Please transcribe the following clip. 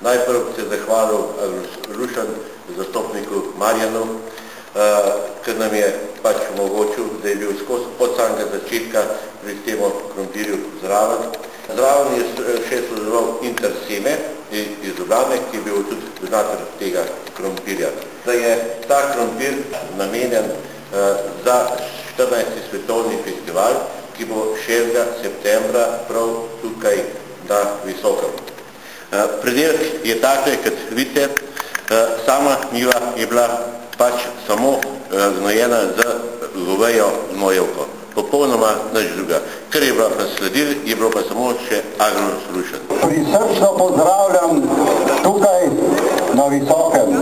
Najprej se zahvalil Rušan, zastopniku Marjanu, ker nam je pač omogočil, da je bil od samega začetka pri tem krompirju zraven. Zraven je še sodeloval Interseme iz Ljubljane, ki je bil tudi donator tega krompirja. Da je ta krompir namenjen za 14. svetovni festival, ki bo 6. septembra prav tukaj na Visokem. Pridelek je takle, kot vidite, sama njiva je bila pač samo gnojena z govejo gnojevko, popolnoma nič druga. Kar je bila nasledil, je bilo pa samo še Agro Solution. Prisrčno pozdravljam tukaj na Visokem.